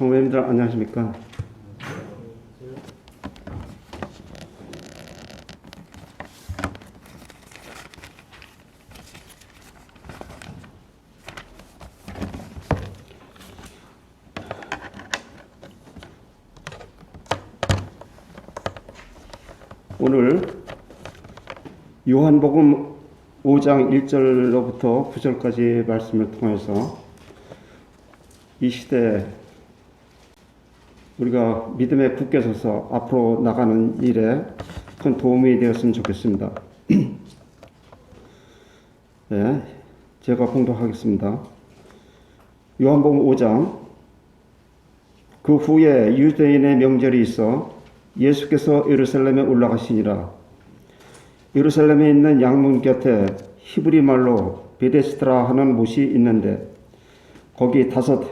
성도님들 안녕하십니까? 오늘 요한복음 5장 1절로부터 9절까지 말씀을 통해서 이 시대에 우리가 믿음에 굳게 서서 앞으로 나가는 일에 큰 도움이 되었으면 좋겠습니다. 네, 제가 봉독하겠습니다. 요한복음 5장. 그 후에 유대인의 명절이 있어 예수께서 예루살렘에 올라가시니라. 예루살렘에 있는 양문 곁에 히브리 말로 베데스드라 하는 못이 있는데 거기 5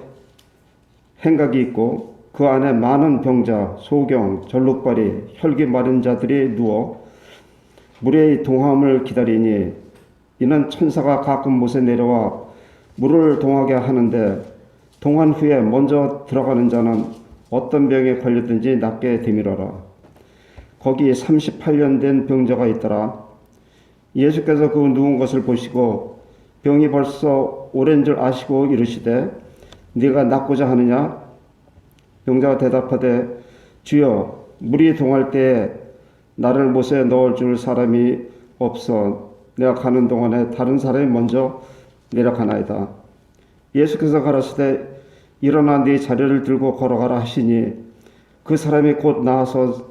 행각이 있고 그 안에 많은 병자, 소경, 절룩발이, 혈기 마른 자들이 누워 물의 동함을 기다리니 이는 천사가 가끔 못에 내려와 물을 동하게 하는데 동한 후에 먼저 들어가는 자는 어떤 병에 걸렸든지 낫게 되밀어라. 거기 38년 된 병자가 있더라. 예수께서 그 누운 것을 보시고 병이 벌써 오랜 줄 아시고 이르시되 네가 낫고자 하느냐? 병자가 대답하되 주여 물이 동할 때에 나를 못에 넣을 줄 사람이 없어 내가 가는 동안에 다른 사람이 먼저 내려가나이다. 예수께서 가라사대 일어나 네 자리를 들고 걸어가라 하시니 그 사람이 곧 나와서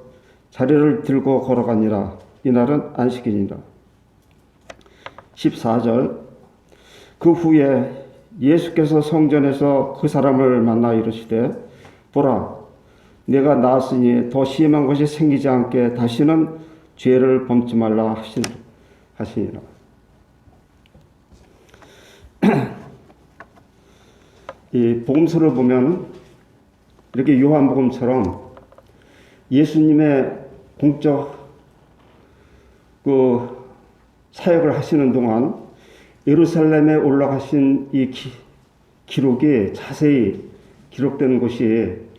자리를 들고 걸어가니라. 이날은 안식일이니라. 14절. 그 후에 예수께서 성전에서 그 사람을 만나 이르시되 보라, 내가 나았으니 더 심한 것이 생기지 않게 다시는 죄를 범치 말라 하시니라. 이 복음서를 보면 이렇게 요한복음처럼 예수님의 공적 사역을 하시는 동안 예루살렘에 올라가신 이 기록이 자세히 기록된 것이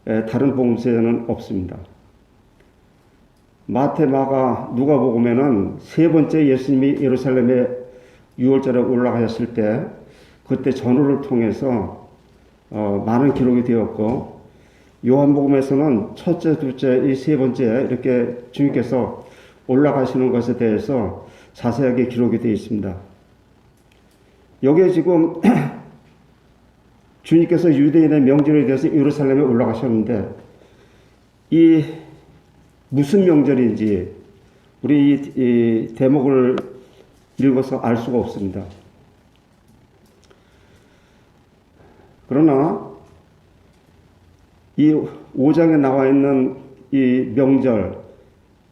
다른 복음서에는 없습니다. 마태, 마가, 누가복음에는 3번째 예수님이 예루살렘에 6월절에 올라가셨을 때 그때 전후를 통해서 많은 기록이 되었고 요한복음에서는 첫째, 둘째, 이 3번째 이렇게 주님께서 올라가시는 것에 대해서 자세하게 기록이 되어 있습니다. 여기에 지금 주님께서 유대인의 명절에 대해서 예루살렘에 올라가셨는데 이 무슨 명절인지 우리 이 대목을 읽어서 알 수가 없습니다. 그러나 이 5장에 나와 있는 이 명절,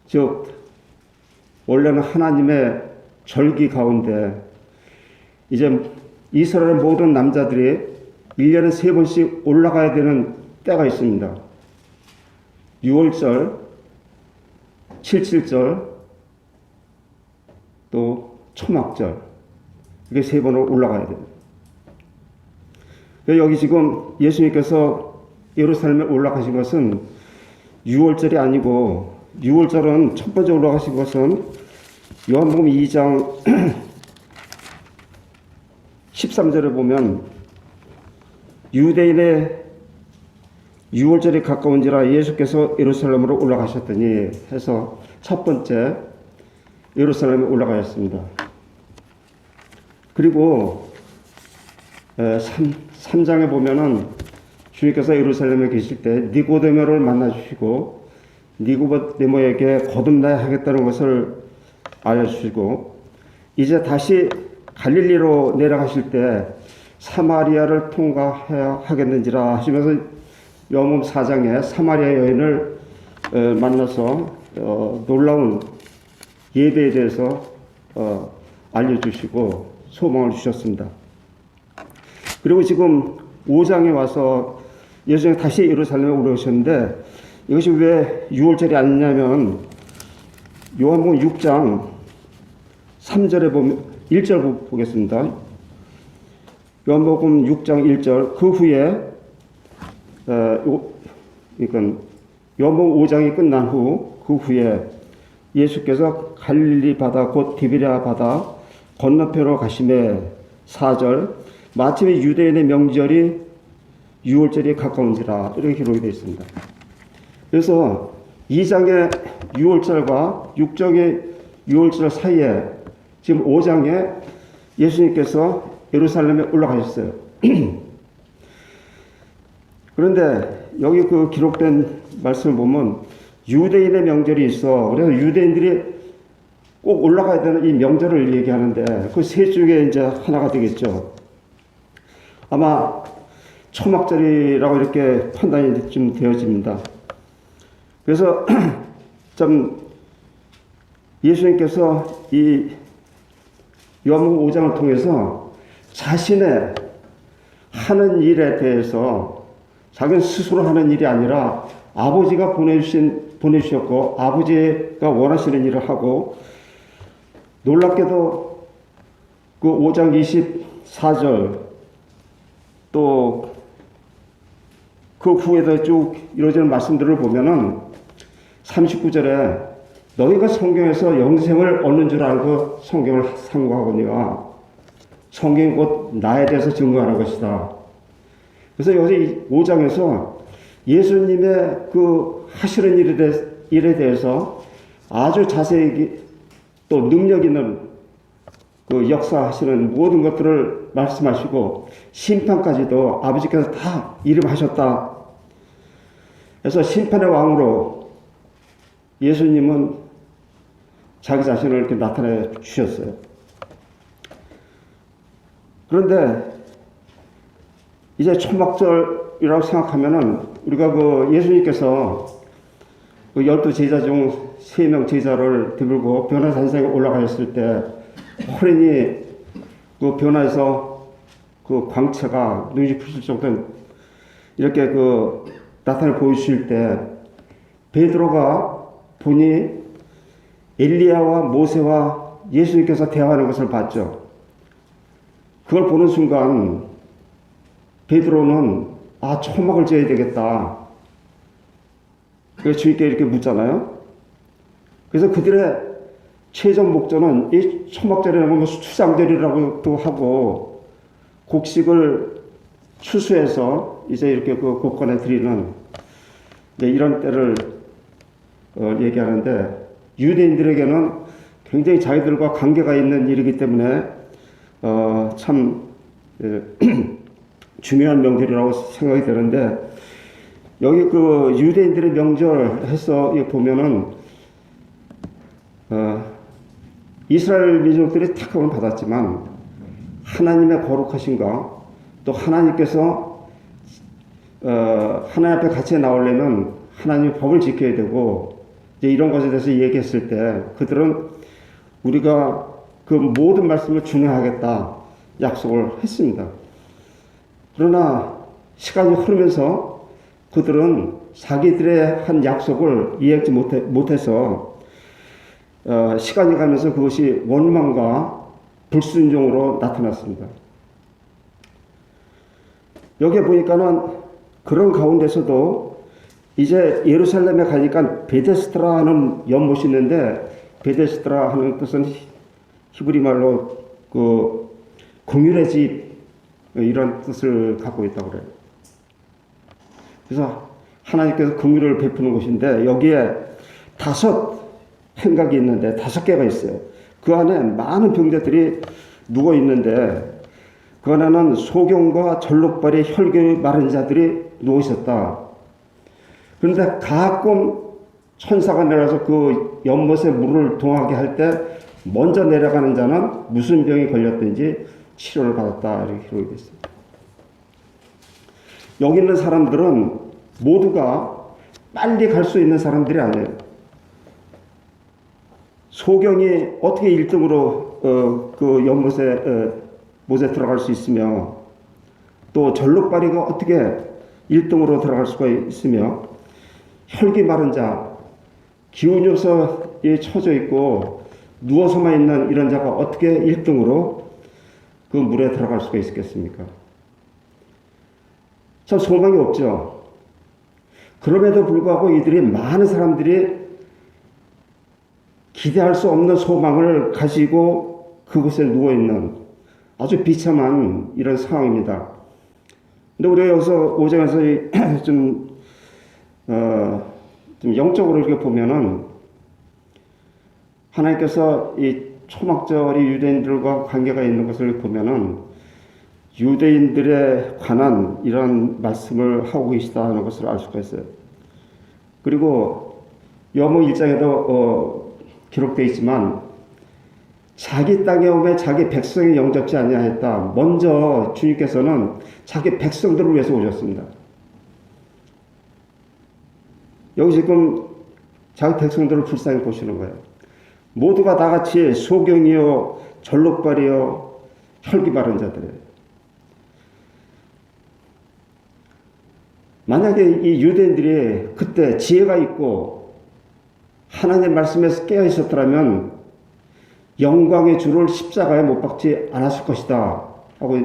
즉 원래는 하나님의 절기 가운데 이제 이스라엘 모든 남자들이 1년에 3번씩 올라가야 되는 때가 있습니다. 6월절, 77절, 또 초막절. 이게 3번을 올라가야 됩니다. 여기 지금 예수님께서 예루살렘에 올라가신 것은 6월절이 아니고 6월절은 첫 번째 올라가신 것은 요한복음 2장 13절에 보면 유대인의 6월절이 가까운지라 예수께서 예루살렘으로 올라가셨더니 해서 첫 번째 예루살렘에 올라가셨습니다. 그리고 3장에 보면은 주님께서 예루살렘에 계실 때 니고데모를 만나주시고 니고데모에게 거듭나야 하겠다는 것을 알려주시고 이제 다시 갈릴리로 내려가실 때 사마리아를 통과해야 하겠는지라 하시면서 요한복음 4장에 사마리아 여인을 만나서 놀라운 예배에 대해서 알려주시고 소망을 주셨습니다. 그리고 지금 5장에 와서 예수님이 다시 예루살렘에 올라오셨는데 이것이 왜 6월절이 아니냐면 요한복음 6장 3절에 보면 1절 보겠습니다. 요한복음 6장 1절. 그 후에 그러니까 요한복음 5장이 끝난 후 그 후에 예수께서 갈릴리 바다 곧 디베랴 바다 건너편으로 가심에 4절 마침에 유대인의 명절이 6월절이 가까운지라 이렇게 기록이 되어 있습니다. 그래서 2장의 6월절과 6장의 6월절 사이에 지금 5장에 예수님께서 예루살렘에 올라가셨어요. 그런데 여기 그 기록된 말씀을 보면 유대인의 명절이 있어. 그래서 유대인들이 꼭 올라가야 되는 이 명절을 얘기하는데 그 셋 중에 이제 하나가 되겠죠. 아마 초막절이라고 이렇게 판단이 좀 되어집니다. 그래서 좀 예수님께서 이 요한복음 5장을 통해서 자신의 하는 일에 대해서 자기는 스스로 하는 일이 아니라 아버지가 보내주셨고 아버지가 원하시는 일을 하고 놀랍게도 그 5장 24절 또 그 후에도 쭉 이루어지는 말씀들을 보면은 39절에 너희가 성경에서 영생을 얻는 줄 알고 성경을 상고하거니와 성경이 곧 나에 대해서 증거하는 것이다. 그래서 여기 5장에서 예수님의 그 하시는 일에 대해서 아주 자세히 또 능력 있는 그 역사하시는 모든 것들을 말씀하시고 심판까지도 아버지께서 다 이름하셨다. 그래서 심판의 왕으로 예수님은 자기 자신을 이렇게 나타내 주셨어요. 그런데 이제 초막절이라고 생각하면은 우리가 그 예수님께서 그 12제자 중 3명 제자를 들고 변화산상에 올라가셨을 때 호련히 그 변화에서 그 광채가 눈이 부실 정도 이렇게 그 나타내 보여주실 때 베드로가 보니 엘리야와 모세와 예수님께서 대화하는 것을 봤죠. 그걸 보는 순간 베드로는 초막을 지어야 되겠다. 그래서 주님께 이렇게 묻잖아요. 그래서 그들의 최종 목적은 이 초막절이라는 건 수장절이라고도 하고 곡식을 추수해서 이제 이렇게 그 곳간에 드리는 이런 때를 얘기하는데 유대인들에게는 굉장히 자기들과 관계가 있는 일이기 때문에 참 중요한 명절이라고 생각이 되는데 여기 그 유대인들의 명절 해서 보면은 이스라엘 민족들이 택함을 받았지만 하나님의 거룩하신가 또 하나님께서 하나님 앞에 같이 나오려면 하나님의 법을 지켜야 되고 이제 이런 것에 대해서 얘기했을 때 그들은 우리가 그 모든 말씀을 준행하겠다 약속을 했습니다. 그러나 시간이 흐르면서 그들은 자기들의 한 약속을 이해하지 못해서 시간이 가면서 그것이 원망과 불순종으로 나타났습니다. 여기에 보니까는 그런 가운데서도 이제 예루살렘에 가니까 베데스다라는 연못이 있는데 베데스다 하는 뜻은 히브리 말로 그 긍휼의 집 이런 뜻을 갖고 있다고 그래요. 그래서 하나님께서 긍휼을 베푸는 곳인데 여기에 5 행각이 있는데 5개가 있어요. 그 안에 많은 병자들이 누워 있는데 그 안에는 소경과 절룩발이 혈기 마른 자들이 누워 있었다. 그런데 가끔 천사가 내려서 그 연못에 물을 동하게 할 때 먼저 내려가는 자는 무슨 병이 걸렸든지 치료를 받았다 이렇게 기록이 됐습니다. 여기 있는 사람들은 모두가 빨리 갈 수 있는 사람들이 아니에요. 소경이 어떻게 1등으로 그 연못에 못에 들어갈 수 있으며 또 절룩발이가 어떻게 1등으로 들어갈 수가 있으며 혈기 마른 자, 기운이 없어 처져 있고 누워서만 있는 이런 자가 어떻게 1등으로 그 물에 들어갈 수가 있겠습니까? 참 소망이 없죠. 그럼에도 불구하고 이들이 많은 사람들이 기대할 수 없는 소망을 가지고 그곳에 누워있는 아주 비참한 이런 상황입니다. 근데 우리가 여기서 5장에서 좀 영적으로 이렇게 보면은 하나님께서 이 초막절이 유대인들과 관계가 있는 것을 보면은 유대인들에 관한 이런 말씀을 하고 계시다는 것을 알 수가 있어요. 그리고 요한복음 1장에도 기록되어 있지만 자기 땅에 오매 자기 백성이 영접지 아니하였다. 먼저 주님께서는 자기 백성들을 위해서 오셨습니다. 여기 지금 자기 백성들을 불쌍히 보시는 거예요. 모두가 다 같이 소경이요, 절룩발이요, 혈기 바른 자들이에요. 만약에 이 유대인들이 그때 지혜가 있고 하나님의 말씀에서 깨어 있었더라면 영광의 주를 십자가에 못 박지 않았을 것이다 하고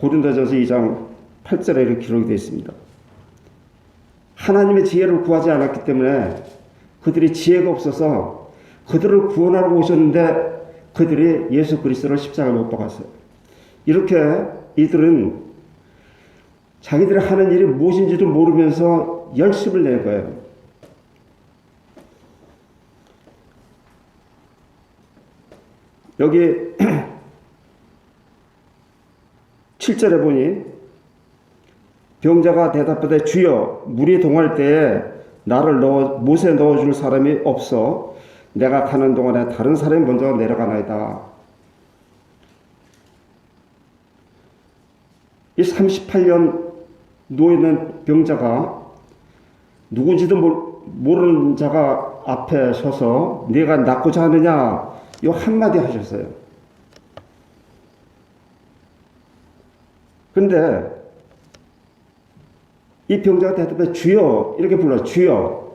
고린도전서 2장 8절에 이렇게 기록이 되어 있습니다. 하나님의 지혜를 구하지 않았기 때문에 그들이 지혜가 없어서 그들을 구원하러 오셨는데 그들이 예수 그리스도를 십자가에 못 박았어요. 이렇게 이들은 자기들이 하는 일이 무엇인지도 모르면서 열심을 낸 거예요. 여기 7절에 보니 병자가 대답하되 주여 물이 동할 때에 나를 못에 넣어줄 사람이 없어 내가 가는 동안에 다른 사람이 먼저 내려가나이다. 이 38년 누워있는 병자가 누군지도 모르는 자가 앞에 서서 네가 낫고자 하느냐 이 한마디 하셨어요. 근데 이 병자가 대답해 주여 이렇게 불러요. 주여.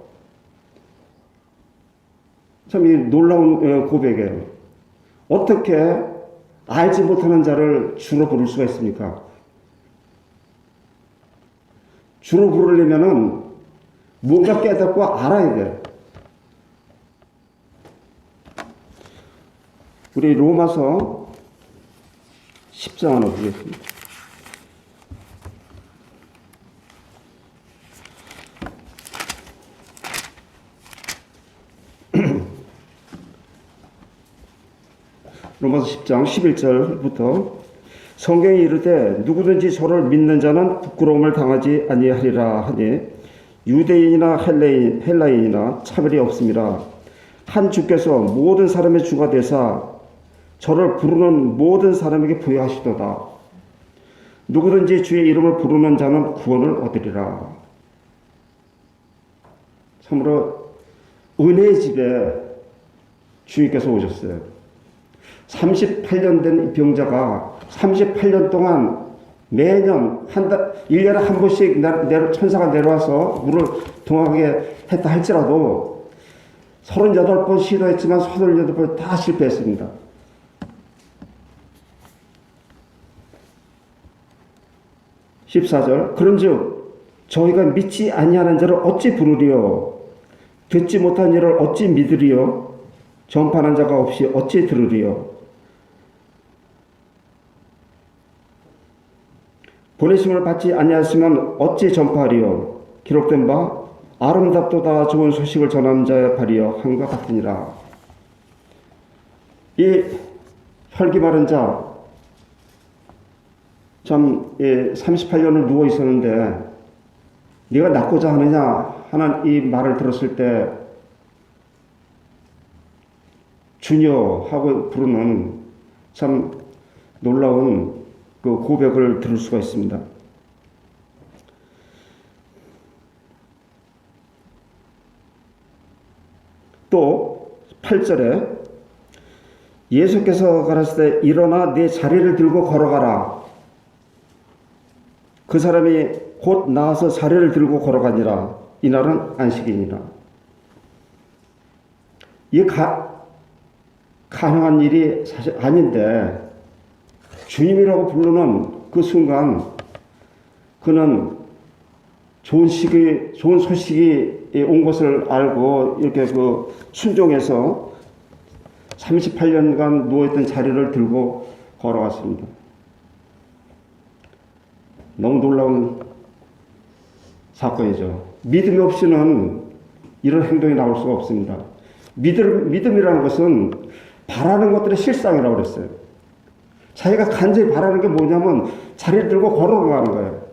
참 이 놀라운 고백이에요. 어떻게 알지 못하는 자를 주로 부를 수가 있습니까? 주로 부르려면은 뭔가 깨닫고 알아야 돼. 우리 로마서 10장 하나 보겠습니다. 로마서 10장 11절부터 성경이 이르되 누구든지 저를 믿는 자는 부끄러움을 당하지 아니하리라 하니 유대인이나 헬라인이나 차별이 없습니다. 한 주께서 모든 사람의 주가 되사 저를 부르는 모든 사람에게 부여하시도다. 누구든지 주의 이름을 부르는 자는 구원을 얻으리라. 참으로 은혜의 집에 주님께서 오셨어요. 38년 된 이 병자가 38년 동안 매년 1년에 한 번씩 천사가 내려와서 물을 동하게 했다 할지라도 38번 시도했지만 38번 다 실패했습니다. 14절 그런즉 저희가 믿지 아니하는 자를 어찌 부르리요 듣지 못한 일을 어찌 믿으리요 전파하는 자가 없이 어찌 들으리요 보내심을 받지 아니하시면 어찌 전파하리요 기록된 바 아름답도다 좋은 소식을 전하는 자의 발이여 한과 같으니라. 이 혈기 바른 자 참 38년을 누워 있었는데 네가 낫고자 하느냐 하는 이 말을 들었을 때 주여 하고 부르는 참 놀라운 그 고백을 들을 수가 있습니다. 또 8절에 예수께서 가라사대 일어나 내 자리를 들고 걸어가라. 그 사람이 곧 나와서 자리를 들고 걸어가니라. 이날은 안식이니라. 이게 가능한 일이 사실 아닌데 주님이라고 부르는 그 순간 그는 좋은 소식이 온 것을 알고 이렇게 순종해서 38년간 누워있던 자리를 들고 걸어왔습니다. 너무 놀라운 사건이죠. 믿음이 없이는 이런 행동이 나올 수가 없습니다. 믿음이라는 것은 바라는 것들의 실상이라고 그랬어요. 자기가 간절히 바라는 게 뭐냐면 자리를 들고 걸어가는 거예요.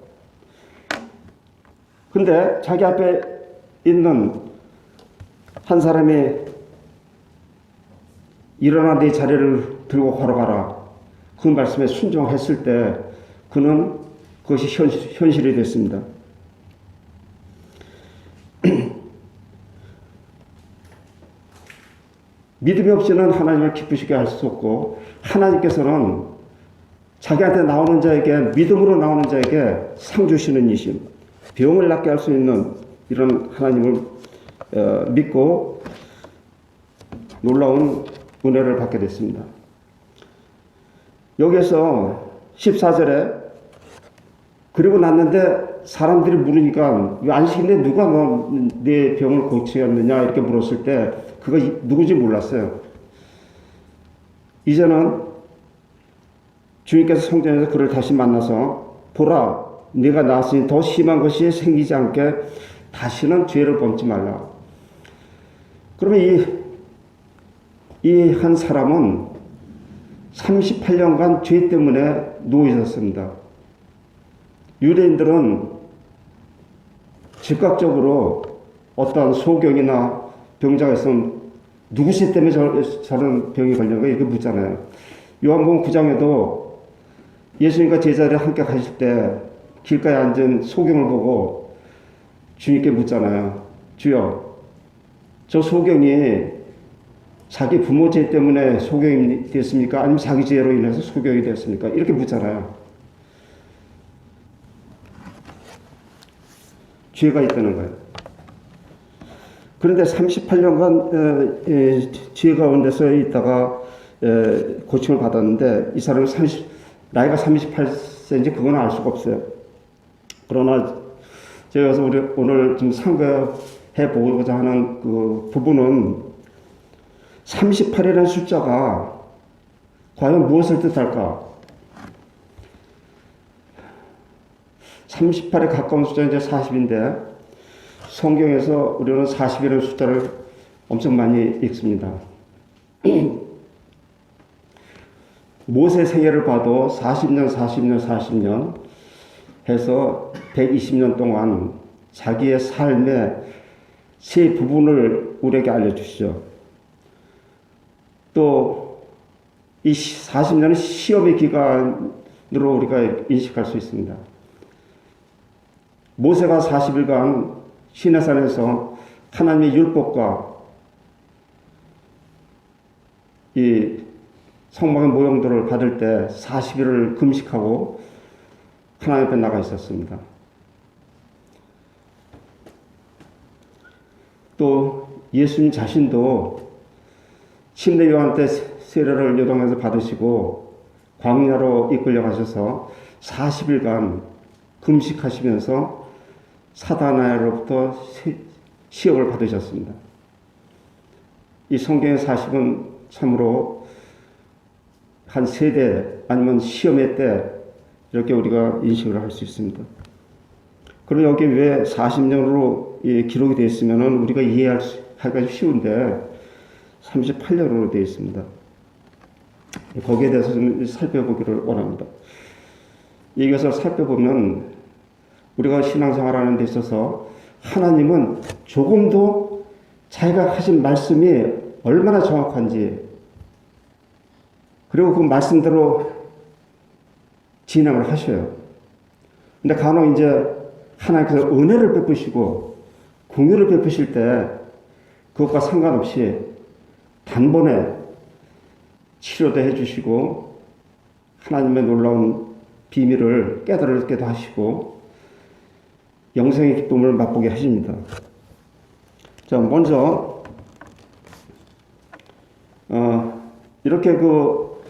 근데 자기 앞에 있는 한 사람이 일어나 네 자리를 들고 걸어가라. 그 말씀에 순종했을 때 그것이 현실이 됐습니다. 믿음이 없이는 하나님을 기쁘시게 할 수 없고, 하나님께서는 자기한테 나오는 자에게, 믿음으로 나오는 자에게 상 주시는 이심, 병을 낫게 할 수 있는 이런 하나님을 믿고 놀라운 은혜를 받게 됐습니다. 여기에서 14절에 그리고 났는데 사람들이 물으니까 안식일에 누가 내 병을 고치겠느냐 이렇게 물었을 때 그가 누구지 몰랐어요. 이제는 주님께서 성전에서 그를 다시 만나서 보라 네가 나았으니 더 심한 것이 생기지 않게 다시는 죄를 범치 말라. 그러면 이 한 사람은 38년간 죄 때문에 누워 있었습니다. 유대인들은 즉각적으로 어떠한 소경이나 병자가 있으면 누구 씨 때문에 저런 병이 걸린 거야? 이렇게 묻잖아요. 요한복음 9장에도 예수님과 제자들이 함께 가실 때 길가에 앉은 소경을 보고 주님께 묻잖아요. 주여, 저 소경이 자기 부모 죄 때문에 소경이 됐습니까? 아니면 자기 죄로 인해서 소경이 됐습니까? 이렇게 묻잖아요. 죄가 있다는 거예요. 그런데 38년간 죄 가운데서 있다가 고침을 받았는데 이 사람이 나이가 38세인지 그건 알 수가 없어요. 그러나 제가 그래서 오늘 좀 상고해 보고자 하는 그 부분은 38이라는 숫자가 과연 무엇을 뜻할까? 38에 가까운 숫자는 이제 40인데 성경에서 우리는 40이라는 숫자를 엄청 많이 읽습니다. 모세 생애를 봐도 40년 해서 120년 동안 자기의 삶의 세 부분을 우리에게 알려주시죠. 또 이 40년은 시험의 기간으로 우리가 인식할 수 있습니다. 모세가 40일간 시내산에서 하나님의 율법과 이 성막의 모형들을 받을 때 40일을 금식하고 하나님 앞에 나가 있었습니다. 또 예수님 자신도 침례 요한 때 세례를 요단강에서 받으시고 광야로 이끌려 가셔서 40일간 금식하시면서 사단아로부터 시험을 받으셨습니다. 이 성경의 40은 참으로 한 세대 아니면 시험의 때 이렇게 우리가 인식을 할 수 있습니다. 그럼 여기 왜 40년으로 기록이 되어 있으면 우리가 이해하기가 쉬운데 38년으로 되어 있습니다. 거기에 대해서 좀 살펴보기를 원합니다. 이것을 살펴보면 우리가 신앙생활하는 데 있어서 하나님은 조금도 자기가 하신 말씀이 얼마나 정확한지 그리고 그 말씀대로 진행을 하셔요. 근데 간혹 이제 하나님께서 은혜를 베푸시고 공유를 베푸실 때 그것과 상관없이 단번에 치료도 해주시고 하나님의 놀라운 비밀을 깨달게 하시고 영생의 기쁨을 맛보게 하십니다. 자, 먼저 이렇게 그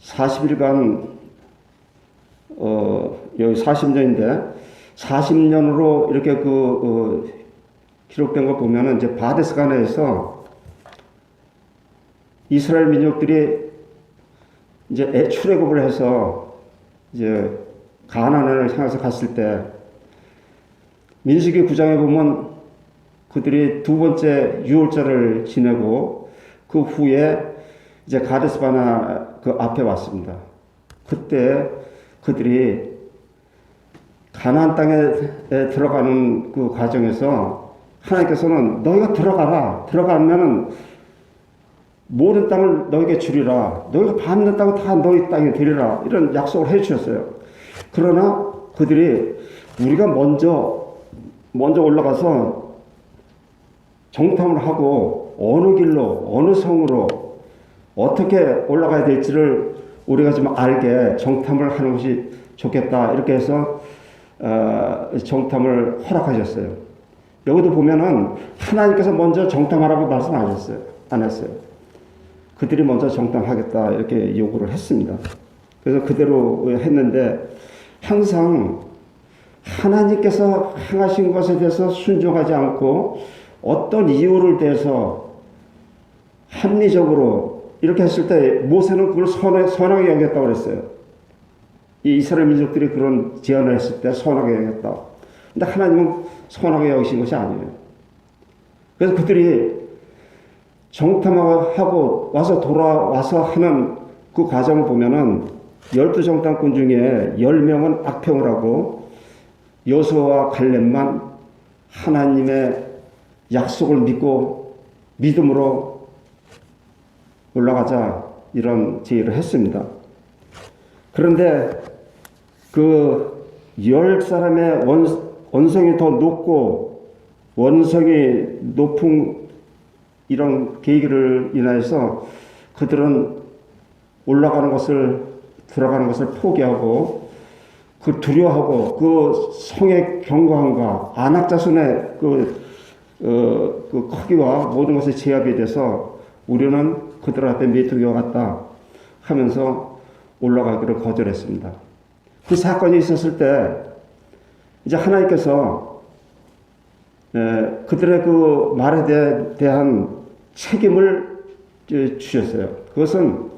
40일간 여기 40년인데 40년으로 이렇게 기록된 거 보면은 이제 바데스가네에서 이스라엘 민족들이 이제 출애굽을 해서 이제 가나안을 향해서 갔을 때 민수기 9장에 보면 그들이 두 번째 유월절을 지내고 그 후에 이제 가데스바나 그 앞에 왔습니다. 그때 그들이 가나안 땅에 들어가는 그 과정에서 하나님께서는 너희가 들어가라. 들어가면은 모든 땅을 너에게 주리라. 너희가 밟는 땅은 다 너희 땅에 되리라. 이런 약속을 해 주셨어요. 그러나 그들이 우리가 먼저 올라가서 정탐을 하고 어느 길로 어느 성으로 어떻게 올라가야 될지를 우리가 좀 알게 정탐을 하는 것이 좋겠다. 이렇게 해서 정탐을 허락하셨어요. 여기도 보면은 하나님께서 먼저 정탐하라고 말씀 안 했어요. 그들이 먼저 정탐하겠다 이렇게 요구를 했습니다. 그래서 그대로 했는데 항상 하나님께서 행하신 것에 대해서 순종하지 않고 어떤 이유를 대해서 합리적으로 이렇게 했을 때 모세는 그걸 선하게 여겼다고 그랬어요. 이 이스라엘 민족들이 그런 제안을 했을 때 선하게 여겼다. 근데 하나님은 선하게 여기신 것이 아니에요. 그래서 그들이 정탐하고 돌아와서 하는 그 과정을 보면은 12정탐꾼 중에 10명은 악평을 하고 여호수아와 갈렙만 하나님의 약속을 믿고 믿음으로 올라가자 이런 제의를 했습니다. 그런데 그 10사람의 원성이 더 높고 원성이 높은 이런 계기를 인하여서 그들은 들어가는 것을 포기하고 그 두려워하고 그 성의 견고함과 안악자손의 그 크기와 모든 것의 제압에 대해서 우리는 그들 앞에 메뚜기와 같다 하면서 올라가기를 거절했습니다. 그 사건이 있었을 때 이제 하나님께서 그들의 그 말에 대한 책임을 주셨어요. 그것은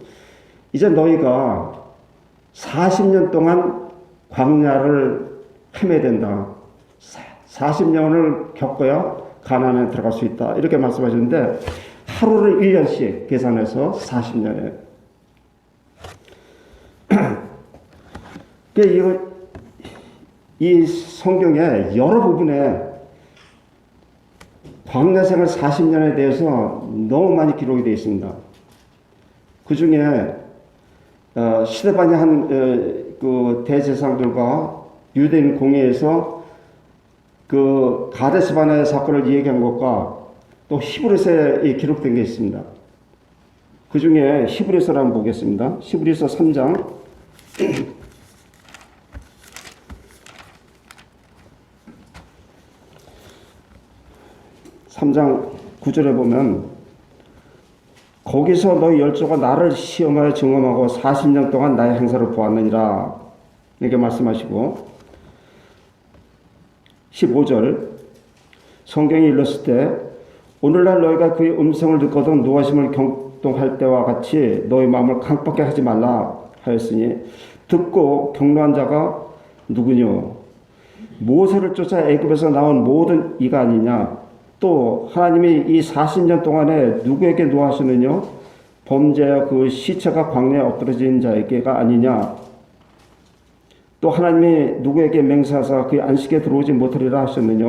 이제 너희가 40년 동안 광야를 헤매야 된다. 40년을 겪어야 가나안에 들어갈 수 있다. 이렇게 말씀하셨는데 하루를 1년씩 계산해서 40년에. 이 성경에 여러 부분에 광야 생활 40년에 대해서 너무 많이 기록이 되어 있습니다. 그 중에 시데반이 한 그 대제사장들과 유대인 공회에서 그 가데스 바네의 사건을 얘기한 것과 또 히브리서에 기록된 게 있습니다. 그 중에 히브리서를 한번 보겠습니다. 히브리서 3장 3장 9절에 보면 거기서 너희 열조가 나를 시험하여 증언하고 40년 동안 나의 행사를 보았느니라 이렇게 말씀하시고 15절 성경이 일렀을 때 오늘날 너희가 그의 음성을 듣거든 노하심을 경동할 때와 같이 너희 마음을 강팍하게 하지 말라 하였으니 듣고 경노한 자가 누구뇨 모세를 쫓아 애굽에서 나온 모든 이가 아니냐 또 하나님이 이 40년 동안에 누구에게 노하시느냐 범죄하여 그 시체가 광야에 엎드러진 자에게가 아니냐 또 하나님이 누구에게 맹세하사 그의 안식에 들어오지 못하리라 하셨느냐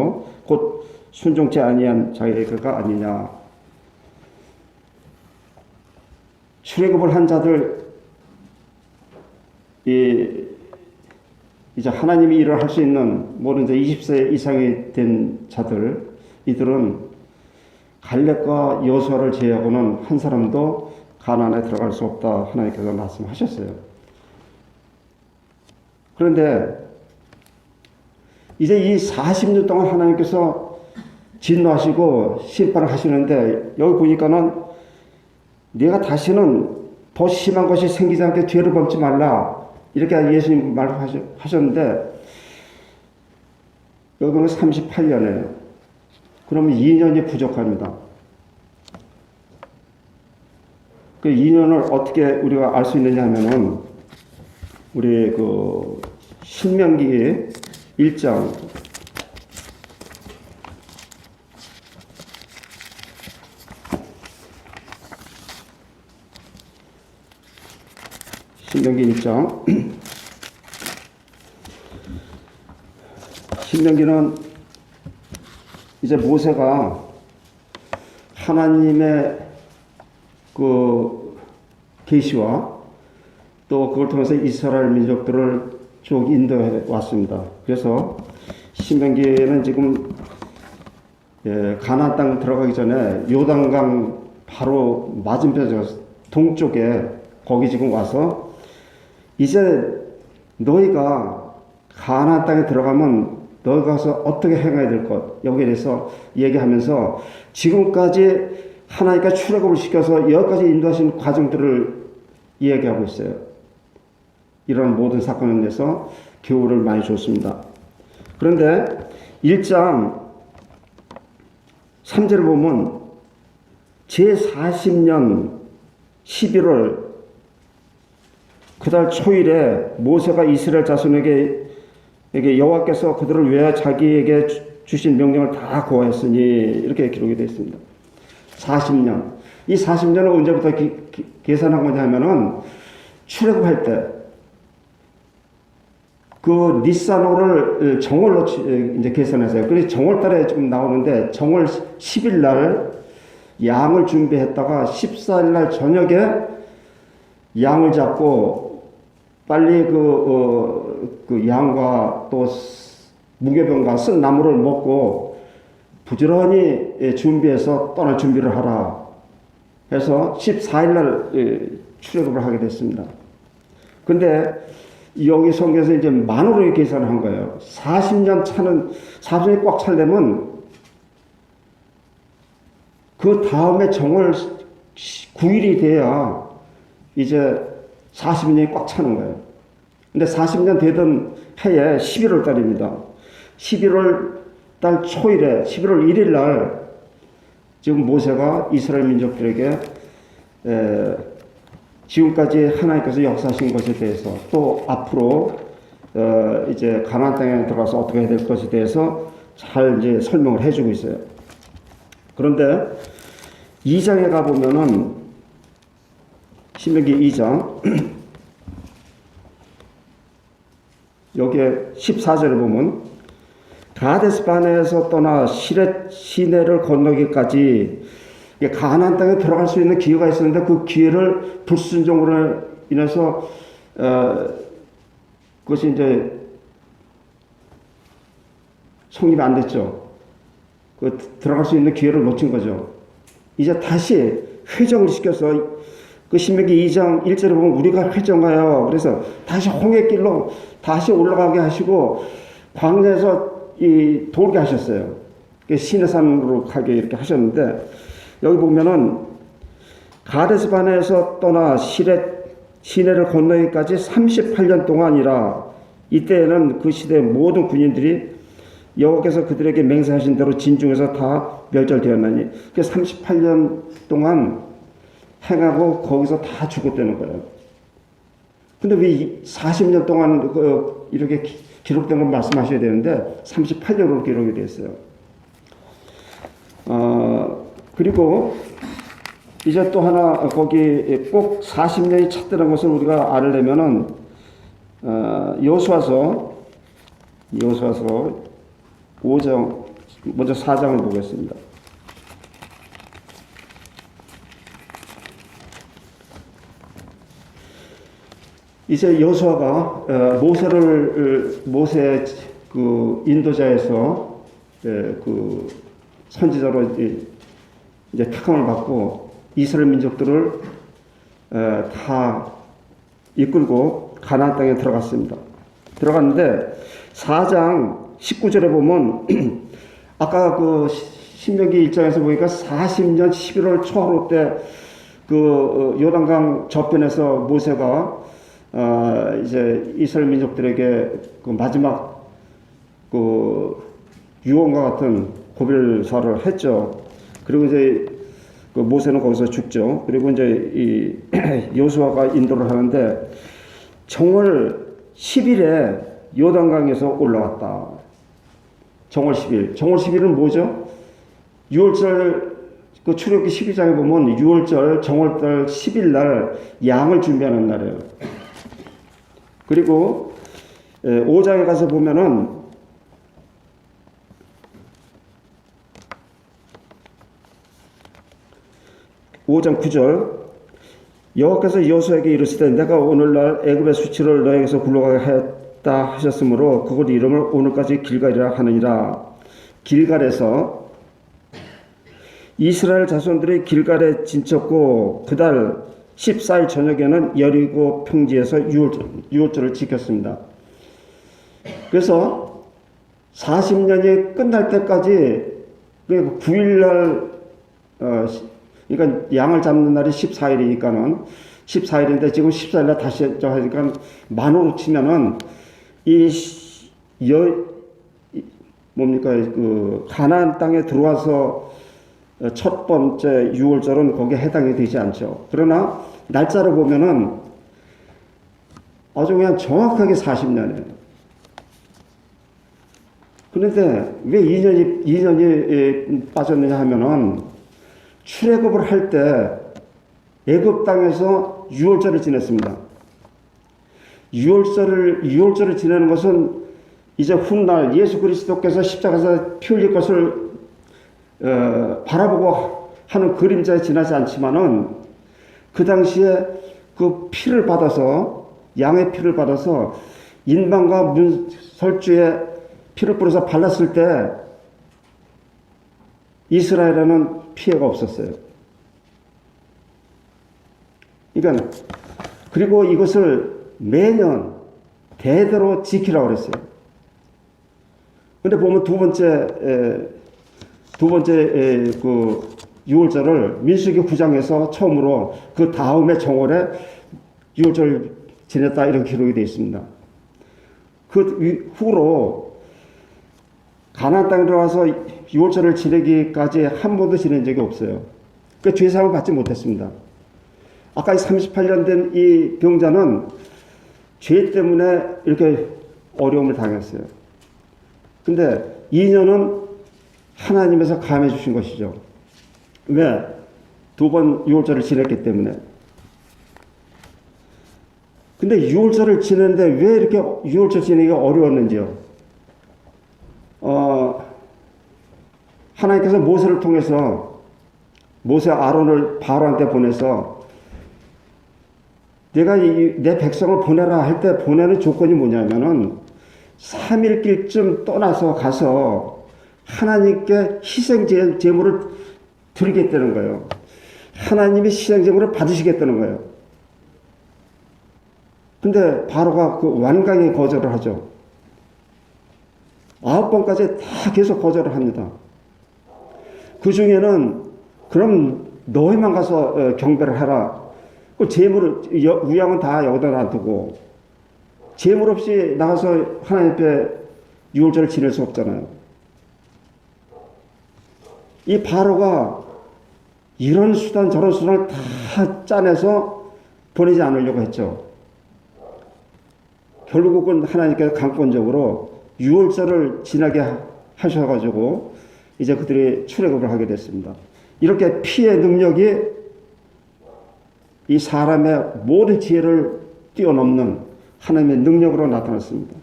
곧 순종치 아니한 자에게가 아니냐. 출애굽을 한 자들 이제 하나님이 일을 할 수 있는 모든 이제 20세 이상이 된 자들 이들은 갈렙과 여호수아를 제외하고는 한 사람도 가나안에 들어갈 수 없다 하나님께서 말씀하셨어요. 그런데 이제 이 40년 동안 하나님께서 진노하시고 심판을 하시는데 여기 보니까는 네가 다시는 더 심한 것이 생기지 않게 죄를 범치 말라 이렇게 예수님 말하셨는데 여기는 38년이에요. 그러면 2년이 부족합니다. 그 2년을 어떻게 우리가 알 수 있느냐 하면은, 우리 그 신명기 1장 신명기 1장 신명기는 이제 모세가 하나님의 그 계시와 또 그걸 통해서 이스라엘 민족들을 쭉 인도해 왔습니다. 그래서 신명기는 지금 가나안 땅 들어가기 전에 요단강 바로 맞은편 동쪽에 거기 지금 와서 이제 너희가 가나안 땅에 들어가면 너희가 가서 어떻게 행해야 될 것 여기에 대해서 얘기하면서 지금까지 하나님께 출애굽을 시켜서 여기까지 인도하신 과정들을 이야기하고 있어요. 이런 모든 사건에 대해서 교훈을 많이 줬습니다. 그런데 1장 3절을 보면 제40년 11월 그달 초일에 모세가 이스라엘 자손에게 여호와께서 그들을 위하여 자기에게 주신 명령을 다 고하였으니 이렇게 기록이 되어 있습니다. 40년. 이 40년은 언제부터 계산한 거냐면은 출애굽할 때 그 니산호를 정월로 이제 계산했어요. 그래서 정월달에 좀 나오는데 정월 10일 날 양을 준비했다가 14일 날 저녁에 양을 잡고 빨리 그 양과 또 무교병과 쓴 나무를 먹고 부지런히 준비해서 떠날 준비를 하라 해서 14일 날 출애굽을 하게 됐습니다. 근데 여기 성경에서 이제 만으로 계산을 한 거예요. 40년이 꽉 차려면 그 다음에 정월 9일이 돼야 이제 40년이 꽉 차는 거예요. 근데 40년 되던 해에 11월 달입니다. 11월 달 초일에 11월 1일 날 지금 모세가 이스라엘 민족들에게 지금까지 하나님께서 역사하신 것에 대해서 또 앞으로 이제 가나안 땅에 들어가서 어떻게 해야 될 것에 대해서 잘 이제 설명을 해주고 있어요. 그런데 2장에 가 보면은 신명기 2장 여기에 14절에 보면 가데스 바네에서 떠나 시내를 건너기까지 가나안 땅에 들어갈 수 있는 기회가 있었는데 그 기회를 불순종으로 인해서 그것이 이제 성립이 안 됐죠. 그 들어갈 수 있는 기회를 놓친 거죠. 이제 다시 회정을 시켜서 그 신명기 2장 1절에 보면 우리가 회정하여 그래서 다시 홍해길로 다시 올라가게 하시고 광야에서 돌게 하셨어요. 시내산으로 가게 이렇게 하셨는데 여기 보면은 가데스 바네에서 떠나 시내를 건너기까지 38년 동안이라 이때에는 그 시대의 모든 군인들이 여호와께서 그들에게 맹세하신 대로 진중에서 다 멸절되었나니 38년 동안 행하고 거기서 다 죽었다는 거예요. 근데 왜 40년 동안 이렇게 기록된 걸 말씀하셔야 되는데 38년으로 기록이 됐어요. 그리고 이제 또 하나 거기 꼭 40년이 찼다는 것을 우리가 알려면은 여호수아서 5장 먼저 4장을 보겠습니다. 이제 여호수아가 모세 그 인도자에서 그 선지자로 이제 택함을 받고 이스라엘 민족들을 다 이끌고 가나안 땅에 들어갔습니다. 들어갔는데 4장 19절에 보면 아까 그 신명기 1장에서 보니까 40년 11월 초하루 때 그 요단강 저편에서 모세가 이제 이스라엘 민족들에게 그 마지막 그 유언과 같은 고별사를 했죠. 그리고 이제 그 모세는 거기서 죽죠. 그리고 이제 이 여호수아가 인도를 하는데 정월 10일에 요단강에서 올라왔다. 정월 10일. 정월 10일은 뭐죠? 6월절 그 출애굽기 12장에 보면 6월절 정월달 10일 날 양을 준비하는 날이에요. 그리고 5장에 가서 보면은 5장 9절 여호와께서 여호수아에게 이르시되 내가 오늘날 애굽의 수치를 너에게서 굴러가게 하였다 하셨으므로 그곳 이름을 오늘까지 길갈이라 하느니라. 길갈에서 이스라엘 자손들이 길갈에 진쳤고 그달 14일 저녁에는 여리고 평지에서 6월절을 지켰습니다. 그래서 40년이 끝날 때까지 9일날 그러니까 양을 잡는 날이 14일이니까는 14일인데 지금 14일날 다시 하니까 만으로 치면은 뭡니까 그 가나안 땅에 들어와서 첫 번째 6월절은 거기에 해당이 되지 않죠. 그러나 날짜로 보면은 아주 그냥 정확하게 40년이에요. 그런데 왜 2년이 빠졌느냐 하면은 출애굽을 할 때 애굽 땅에서 6월절을 지냈습니다. 6월절을 지내는 것은 이제 훗날 예수 그리스도께서 십자가에서 피 흘릴 것을 바라보고 하는 그림자에 지나지 않지만은 그 당시에 그 피를 받아서 양의 피를 받아서 인방과 문설주에 피를 뿌려서 발랐을 때 이스라엘에는 피해가 없었어요. 그러니까 그리고 이것을 매년 대대로 지키라고 그랬어요. 근데 보면 두 번째 그 6월절을 민수기 9장에서 처음으로 그 다음에 정월에 6월절 지냈다 이런 기록이 되어 있습니다. 그 후로 가나안 땅에 들어와서 6월절을 지내기까지 한 번도 지낸 적이 없어요. 그 죄사함을 받지 못했습니다. 아까 38년 된 이 병자는 죄 때문에 이렇게 어려움을 당했어요. 근데 2년은 하나님에서 감해 주신 것이죠. 왜? 2번 6월절을 지냈기 때문에. 근데 6월절을 지내는데 왜 이렇게 6월절 지내기가 어려웠는지요? 하나님께서 모세를 통해서 모세 아론을 바로한테 보내서 내가 내 백성을 보내라 할 때 보내는 조건이 뭐냐면은 3일 길쯤 떠나서 가서 하나님께 희생 제물을 드리겠다는 거예요. 하나님이 희생 제물을 받으시겠다는 거예요. 근데 바로가 그 완강히 거절을 하죠. 9번까지 다 계속 거절을 합니다. 그 중에는 그럼 너희만 가서 경배를 해라. 그 제물을 우양은 다 여기다 놔두고 제물 없이 나가서 하나님 앞에 6월절을 지낼 수 없잖아요. 이 바로가 이런 수단 저런 수단을 다 짜내서 보내지 않으려고 했죠. 결국은 하나님께서 강권적으로 6월절을 지나게 하셔가지고 이제 그들이 출애굽을 하게 됐습니다. 이렇게 피의 능력이 이 사람의 모든 지혜를 뛰어넘는 하나님의 능력으로 나타났습니다.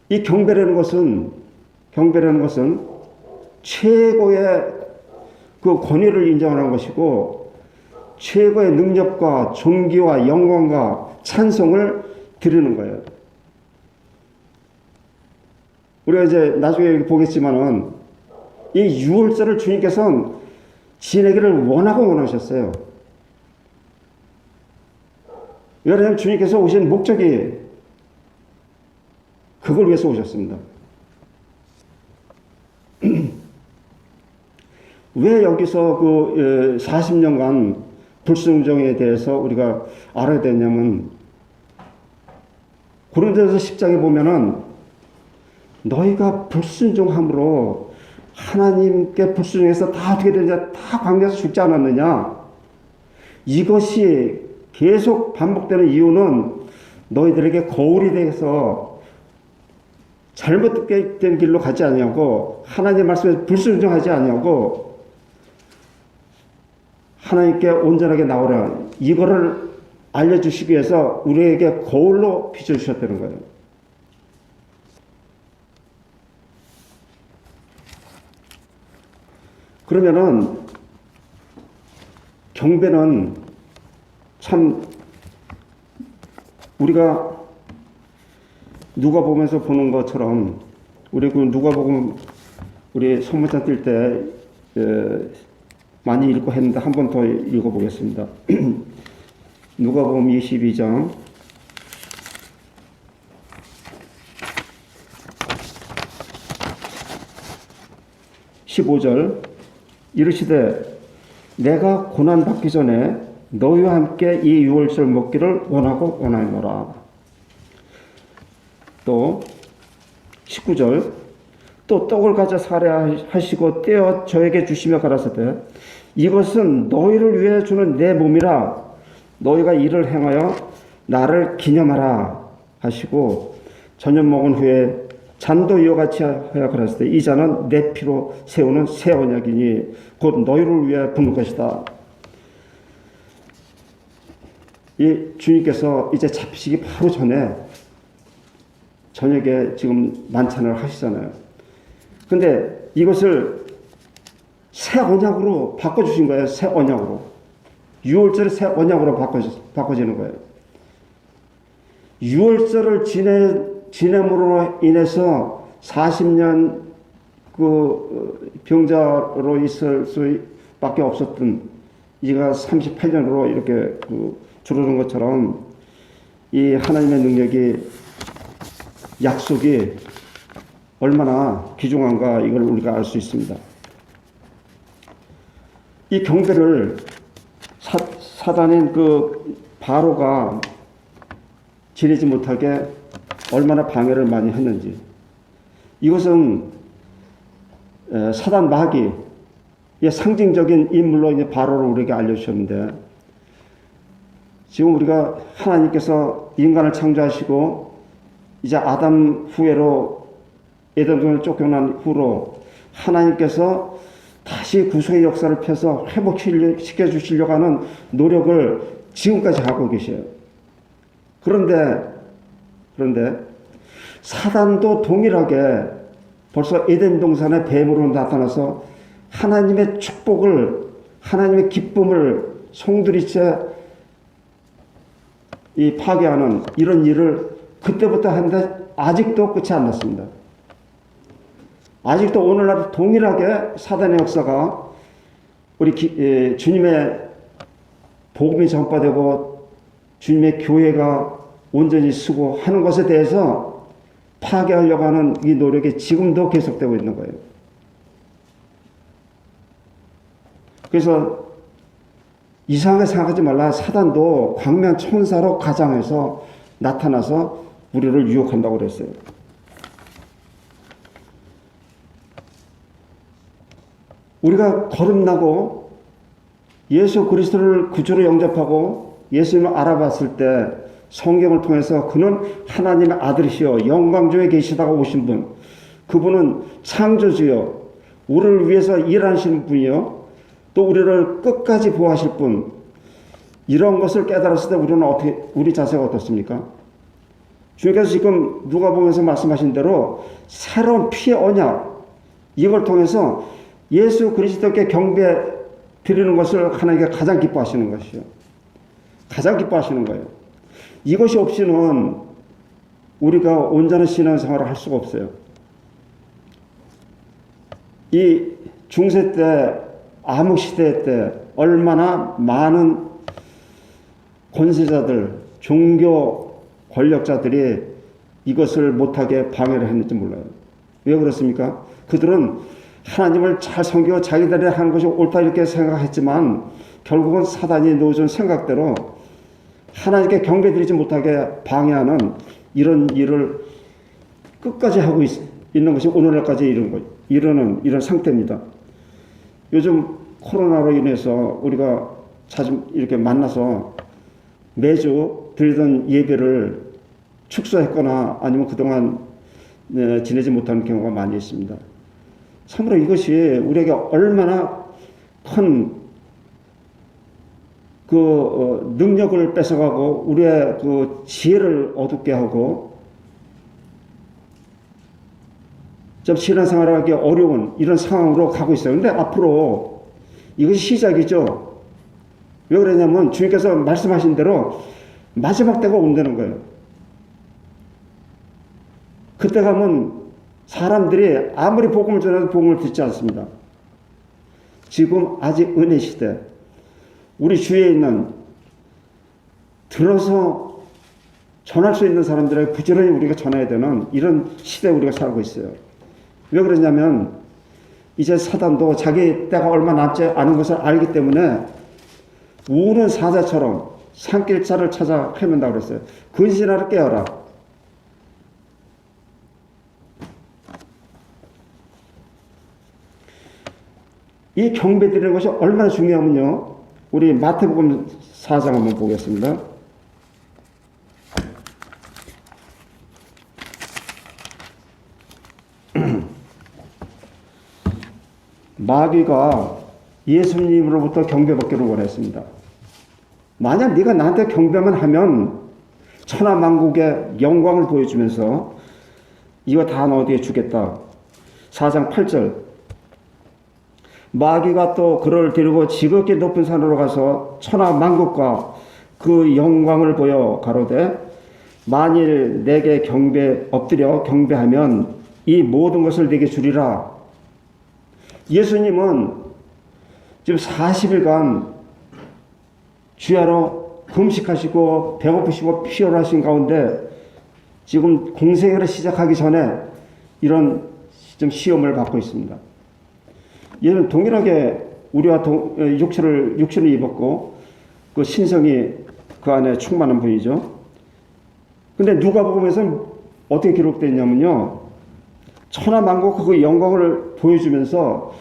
이 경배라는 것은 최고의 그 권위를 인정하는 것이고 최고의 능력과 존귀와 영광과 찬송을 드리는 거예요. 우리가 이제 나중에 보겠지만은 이 6월절을 주님께서는 지내기를 원하셨어요. 왜냐하면 주님께서 오신 목적이 그걸 위해서 오셨습니다. 왜 여기서 그 40년간 불순종에 대해서 우리가 알아야 되냐면 고린도전서 10장에 보면은 너희가 불순종함으로 하나님께 불순종해서 다 어떻게 되느냐, 다 광야에서 죽지 않았느냐. 이것이 계속 반복되는 이유는 너희들에게 거울이 돼서 잘못된 길로 가지 않냐고, 하나님 말씀에 불순종하지 않냐고, 하나님께 온전하게 나오라, 이거를 알려주시기 위해서 우리에게 거울로 비춰주셨다는 거예요. 그러면은 경배는 참 우리가 누가복음에서 보는 것처럼, 우리 그 누가복음 우리 선문자 뛸 때 많이 읽고 했는데 한 번 더 읽어보겠습니다. 누가복음 22장 15절, 이르시되 내가 고난 받기 전에 너희와 함께 이 유월절 먹기를 원하노라. 또 19절, 또 떡을 가져 살해하시고 떼어 저에게 주시며 가라사대 이것은 너희를 위해 주는 내 몸이라, 너희가 이를 행하여 나를 기념하라 하시고, 저녁 먹은 후에 잔도 이와 같이 하여 가라사대 이 잔은 내 피로 세우는 새 언약이니 곧 너희를 위해 붓는 것이다. 이 주님께서 이제 잡히시기 바로 전에 저녁에 지금 만찬을 하시잖아요. 근데 이것을 새 언약으로 바꿔주신 거예요. 새 언약으로. 유월절을 새 언약으로 바꿔지는 거예요. 유월절을 지냄으로 인해서 40년 그 병자로 있을 수밖에 없었던 이가 38년으로 이렇게 줄어든 것처럼 이 하나님의 능력이, 약속이 얼마나 귀중한가, 이걸 우리가 알 수 있습니다. 이 경배를 사단인 그 바로가 지내지 못하게 얼마나 방해를 많이 했는지, 이것은 사단 마귀의 상징적인 인물로 이제 바로를 우리에게 알려주셨는데, 지금 우리가 하나님께서 인간을 창조하시고 이제 아담 후예로 에덴동산을 쫓겨난 후로 하나님께서 다시 구속의 역사를 펴서 회복시켜 주시려고 하는 노력을 지금까지 하고 계셔요. 그런데 사단도 동일하게 벌써 에덴 동산의 뱀으로 나타나서 하나님의 축복을, 하나님의 기쁨을 송두리째 파괴하는 이런 일을 그때부터 하는데 아직도 끝이 안 났습니다. 아직도 오늘날 동일하게 사단의 역사가 우리 주님의 복음이 전파되고 주님의 교회가 온전히 쓰고 하는 것에 대해서 파괴하려고 하는 이 노력이 지금도 계속되고 있는 거예요. 그래서 이상하게 생각하지 말라. 사단도 광면 천사로 가장해서 나타나서 우리를 유혹한다고 그랬어요. 우리가 거듭나고 예수 그리스도를 구주로 영접하고 예수님을 알아봤을 때 성경을 통해서 그는 하나님의 아들이시여 영광중에 계시다가 오신 분, 그분은 창조주여 우리를 위해서 일하시는 분이요 또 우리를 끝까지 보호하실 분, 이런 것을 깨달았을 때 우리는 우리 자세가 어떻습니까? 주님께서 지금 누가복음에서 말씀하신 대로 새로운 피의 언약, 이걸 통해서 예수 그리스도께 경배 드리는 것을 하나님께 가장 기뻐하시는 것이요. 가장 기뻐하시는 거예요. 이것이 없이는 우리가 온전한 신앙생활을 할 수가 없어요. 이 중세 때, 암흑시대 때 얼마나 많은 권세자들, 종교 권력자들이 이것을 못하게 방해를 했는지 몰라요. 왜 그렇습니까? 그들은 하나님을 잘 섬기고 자기들이 하는 것이 옳다 이렇게 생각했지만 결국은 사단이 놓아준 생각대로 하나님께 경배드리지 못하게 방해하는 이런 일을 끝까지 하고 있는 것이 오늘날까지 이런 상태입니다. 요즘 코로나로 인해서 우리가 자주 이렇게 만나서 매주 드리던 예배를 축소했거나 아니면 그동안 지내지 못하는 경우가 많이 있습니다. 참으로 이것이 우리에게 얼마나 큰 능력을 뺏어가고 우리의 지혜를 어둡게 하고 좀 신앙생활을 하기 어려운 이런 상황으로 가고 있어요. 근데 앞으로 이것이 시작이죠. 왜 그러냐면 주님께서 말씀하신 대로 마지막 때가 온다는 거예요. 그때 가면 사람들이 아무리 복음을 전해도 복음을 듣지 않습니다. 지금 아직 은혜 시대, 우리 주위에 있는 들어서 전할 수 있는 사람들에게 부지런히 우리가 전해야 되는 이런 시대에 우리가 살고 있어요. 왜 그러냐면 이제 사단도 자기 때가 얼마 남지 않은 것을 알기 때문에 우는 사자처럼 산길자를 찾아 헤맨다고 그랬어요. 근신하러 깨어라. 이 경배 드리는 것이 얼마나 중요하면요. 우리 마태복음 4장 한번 보겠습니다. 마귀가 예수님으로부터 경배받기를 원했습니다. 만약 네가 나한테 경배만 하면 천하만국의 영광을 보여주면서 이거 다 너에게 주겠다. 4장 8절 마귀가 또 그를 데리고 지극히 높은 산으로 가서 천하만국과 그 영광을 보여 가로되 만일 내게 엎드려 경배하면 이 모든 것을 내게 주리라. 예수님은 지금 40일간 주야로 금식하시고 배고프시고 피곤하신 가운데 지금 공생애를 시작하기 전에 이런 좀 시험을 받고 있습니다. 얘는 동일하게 우리와 육신을 입었고 그 신성이 그 안에 충만한 분이죠. 근데 누가복음에서는 어떻게 기록되어 있냐면요. 천하만국 그 영광을 보여주면서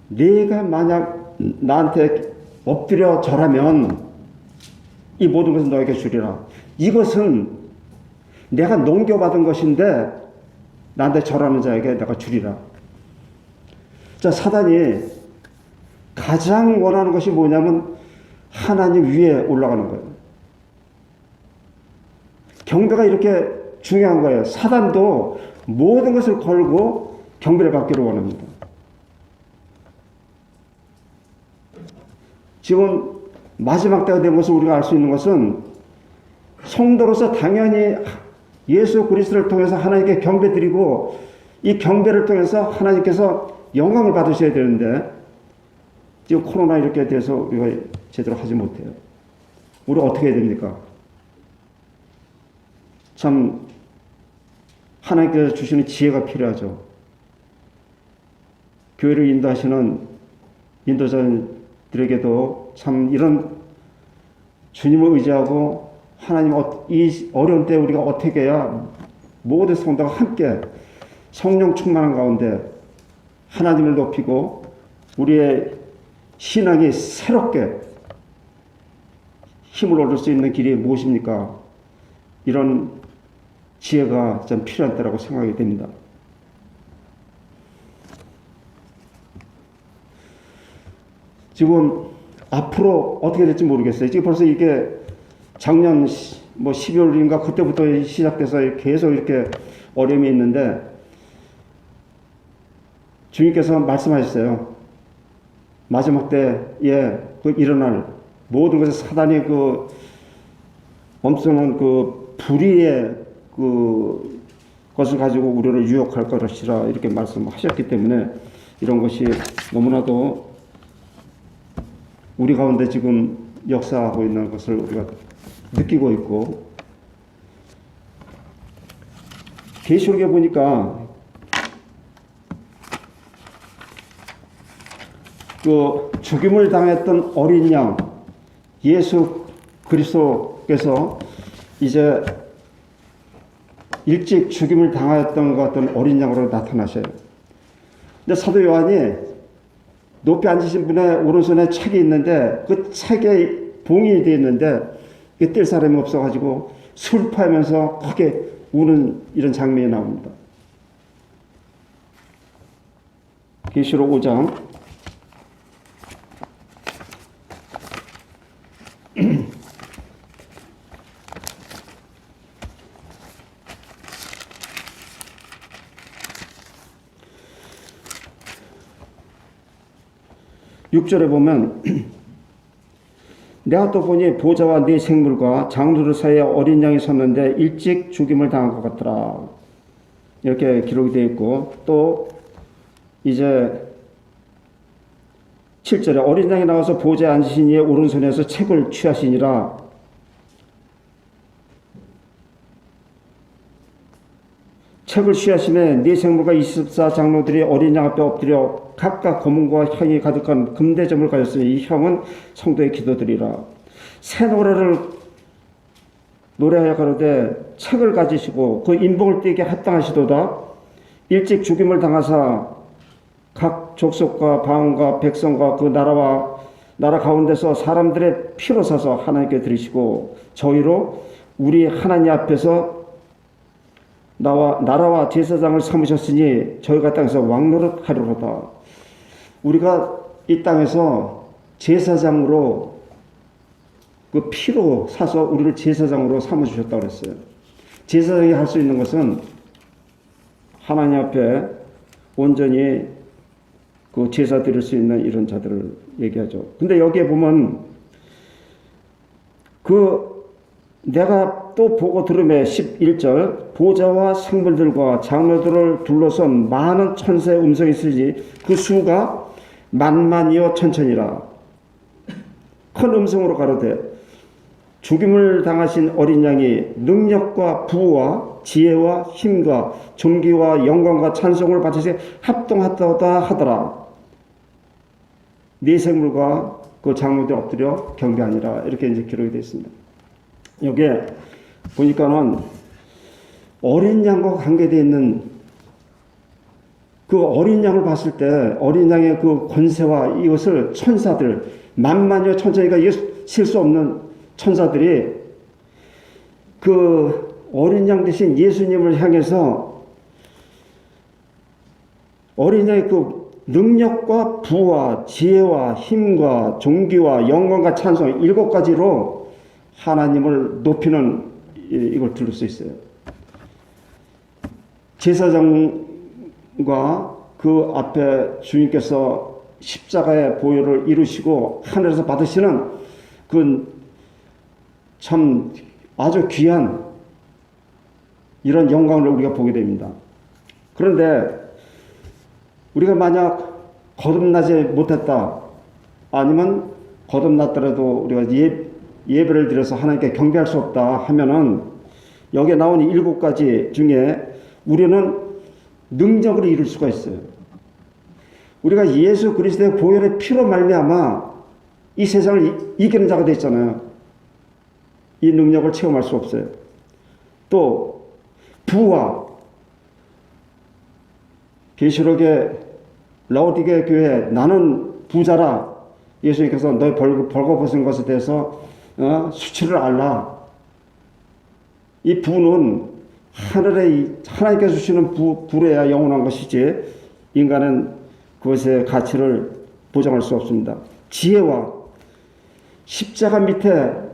네가 만약 나한테 엎드려 절하면 이 모든 것은 너에게 주리라. 이것은 내가 넘겨받은 것인데 나한테 절하는 자에게 내가 주리라. 자, 사단이 가장 원하는 것이 뭐냐면 하나님 위에 올라가는 거예요. 경배가 이렇게 중요한 거예요. 사단도 모든 것을 걸고 경배를 받기를 원합니다. 지금 마지막 때가 된 것을 우리가 알 수 있는 것은 성도로서 당연히 예수 그리스도를 통해서 하나님께 경배드리고 이 경배를 통해서 하나님께서 영광을 받으셔야 되는데 지금 코로나 이렇게 돼서 우리가 제대로 하지 못해요. 우리 어떻게 해야 됩니까? 참 하나님께서 주시는 지혜가 필요하죠. 교회를 인도하시는 인도자들에게도 참 이런 주님을 의지하고 하나님 이 어려운 때 우리가 어떻게 해야 모든 성도가 함께 성령 충만한 가운데 하나님을 높이고 우리의 신앙이 새롭게 힘을 얻을 수 있는 길이 무엇입니까? 이런 지혜가 좀 필요할 때라고 생각이 됩니다. 지금 앞으로 어떻게 될지 모르겠어요. 지금 벌써 이게 작년 12월인가 그때부터 시작돼서 계속 이렇게 어려움이 있는데 주님께서 말씀하셨어요. 마지막 때에 일어날 모든 것을 사단이 엄청난 불의의 것을 가지고 우리를 유혹할 것이라 이렇게 말씀하셨기 때문에 이런 것이 너무나도 우리 가운데 지금 역사하고 있는 것을 우리가 느끼고 있고 계시록에 보니까 죽임을 당했던 어린 양 예수 그리스도께서 이제 일찍 죽임을 당하였던 것 같은 어린 양으로 나타나셔요. 근데 사도 요한이 높이 앉으신 분의 오른손에 책이 있는데 그 책에 봉인이 되어 있는데 뗄 사람이 없어가지고 슬퍼하면서 크게 우는 이런 장면이 나옵니다. 계시록 5장 6절에 보면 내가 또 보니 보좌와 네 생물과 장로들 사이에 어린 양이 섰는데 일찍 죽임을 당한 것 같더라. 이렇게 기록이 되어 있고, 또 이제 7절에 어린 양이 나와서 보좌에 앉으신 이의 오른손에서 책을 취하시니라. 책을 취하심에 네 생물과 24 장로들이 어린 양 앞에 엎드려 각각 검은과 향이 가득한 금대접을 가졌으니 이 향은 성도의 기도드리라. 새 노래를 노래하여 가로되 책을 가지시고 그 인복을 띠게 합당하시도다. 일찍 죽임을 당하사 각 족속과 방언과 백성과 그 나라 가운데서 사람들의 피로 사서 하나님께 드리시고 저희로 우리 하나님 앞에서 나라와 제사장을 삼으셨으니 저희가 땅에서 왕노릇 하리로다. 우리가 이 땅에서 제사장으로 그 피로 사서 우리를 제사장으로 삼아주셨다고 그랬어요. 제사장이 할 수 있는 것은 하나님 앞에 온전히 그 제사 드릴 수 있는 이런 자들을 얘기하죠. 근데 여기에 보면 내가 또 보고 들음에 11절 보좌와 생물들과 장로들을 둘러선 많은 천사의 음성이 있으니 그 수가 만만이요 천천이라. 큰 음성으로 가로되 죽임을 당하신 어린 양이 능력과 부와 지혜와 힘과 존귀와 영광과 찬송을 받으시 합동하다 하더라. 네 생물과 그 장로들 엎드려 경배하니라. 이렇게 이제 기록이 되어 있습니다. 여기에 보니까는 어린 양과 관계되어 있는 그 어린 양을 봤을 때 어린 양의 그 권세와 이것을 천사들 만만여 천천히가 실 수 없는 천사들이 그 어린 양 대신 예수님을 향해서 어린 양의 그 능력과 부와 지혜와 힘과 존귀와 영광과 찬송 7가지로 하나님을 높이는 이걸 들을 수 있어요. 제사장과 그 앞에 주님께서 십자가의 보혈을 이루시고 하늘에서 받으시는 그 참 아주 귀한 이런 영광을 우리가 보게 됩니다. 그런데 우리가 만약 거듭나지 못했다 아니면 거듭났더라도 우리가 예배를 드려서 하나님께 경배할 수 없다 하면은 여기에 나온 7가지 중에 우리는 능력을 이룰 수가 있어요. 우리가 예수 그리스도의 보혈의 피로 말미암아 이 세상을 이기는 자가 됐잖아요. 이 능력을 체험할 수 없어요. 또 부와 계시록의 라오디게 교회 나는 부자라. 예수님께서 너희 벌거벗은 것에 대해서 수치를 알라. 이 부는 하나님께서 주시는 부래야 영원한 것이지 인간은 그것의 가치를 보장할 수 없습니다. 지혜와 십자가 밑에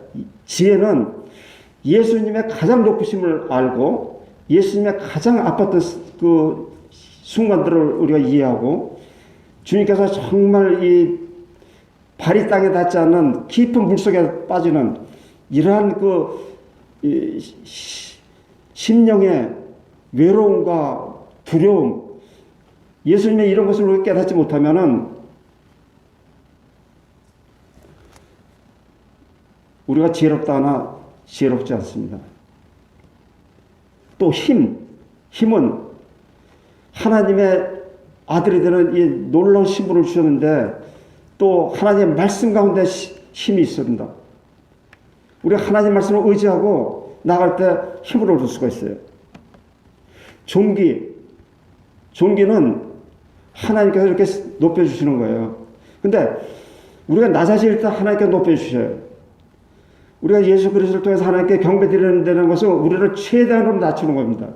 지혜는 예수님의 가장 높으심을 알고 예수님의 가장 아팠던 그 순간들을 우리가 이해하고 주님께서 정말 이 발이 땅에 닿지 않는 깊은 물속에 빠지는 이러한 그 심령의 외로움과 두려움, 예수님의 이런 것을 우리가 깨닫지 못하면은 우리가 지혜롭다 하나 지혜롭지 않습니다. 또 힘은 하나님의 아들이 되는 이 놀라운 신분을 주셨는데 또 하나님의 말씀 가운데 힘이 있습니다. 우리가 하나님 말씀을 의지하고 나갈 때 힘을 얻을 수가 있어요. 존귀는 하나님께서 이렇게 높여주시는 거예요. 근데 우리가 낮아질 때 하나님께서 높여주셔요. 우리가 예수 그리스도를 통해서 하나님께 경배드리는 것은 우리를 최대한으로 낮추는 겁니다.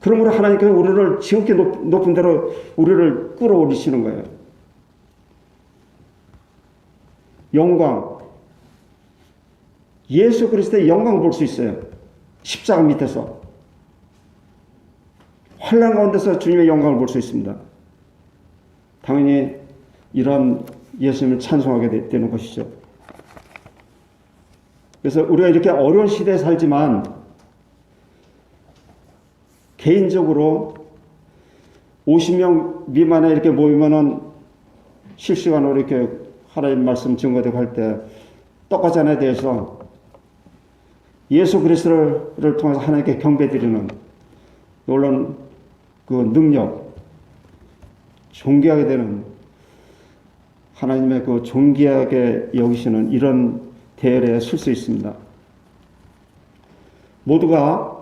그러므로 하나님께서 우리를 지극히 높은 데로 우리를 끌어올리시는 거예요. 영광. 예수 그리스도의 영광을 볼 수 있어요. 십자가 밑에서. 환난 가운데서 주님의 영광을 볼 수 있습니다. 당연히 이런 예수님을 찬송하게 되는 것이죠. 그래서 우리가 이렇게 어려운 시대에 살지만 개인적으로 50명 미만에 이렇게 모이면은 실시간으로 이렇게 하나님 말씀 증거되고 할 때 똑같이 하나에 대해서 예수 그리스도를 통해서 하나님께 경배드리는 놀라운 그 능력, 존귀하게 되는 하나님의 그 존귀하게 여기시는 이런 대열에 설 수 있습니다. 모두가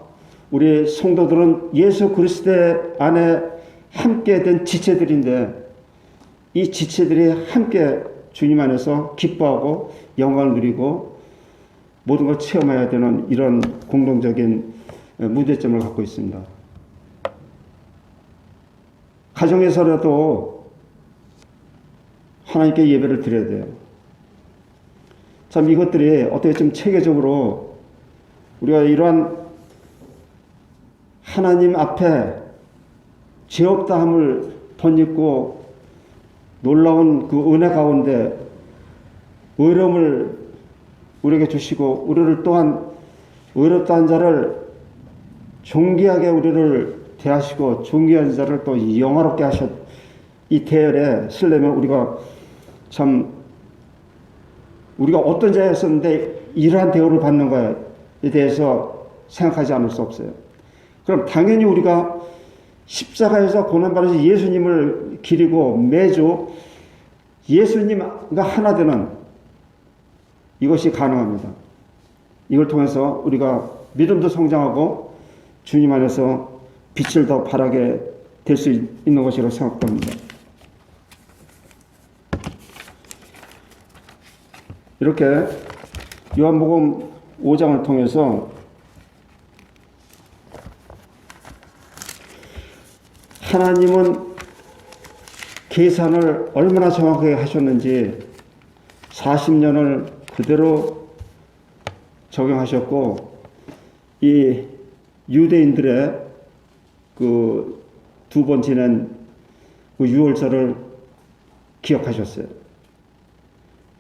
우리 성도들은 예수 그리스도 안에 함께 된 지체들인데 이 지체들이 함께 주님 안에서 기뻐하고 영광을 누리고 모든 걸 체험해야 되는 이런 공동적인 문제점을 갖고 있습니다. 가정에서라도 하나님께 예배를 드려야 돼요. 참 이것들이 어떻게 좀 체계적으로 우리가 이러한 하나님 앞에 죄 없다함을 덧입고 놀라운 그 은혜 가운데 의로움을 우리에게 주시고 우리를 또한 의롭다는 자를 존귀하게 우리를 대하시고 존귀한 자를 또 영화롭게 하셨 이 대열에 쓰려면 우리가 참 우리가 어떤 자였었는데 이러한 대우를 받는 것에 대해서 생각하지 않을 수 없어요. 그럼 당연히 우리가 십자가에서 고난받으신 예수님을 기리고 매주 예수님과 하나 되는 이것이 가능합니다. 이걸 통해서 우리가 믿음도 성장하고 주님 안에서 빛을 더 발하게 될 수 있는 것이라고 생각합니다. 이렇게 요한복음 5장을 통해서 하나님은 계산을 얼마나 정확하게 하셨는지 40년을 그대로 적용하셨고 이 유대인들의 그 두 번 지낸 그 유월절을 기억하셨어요.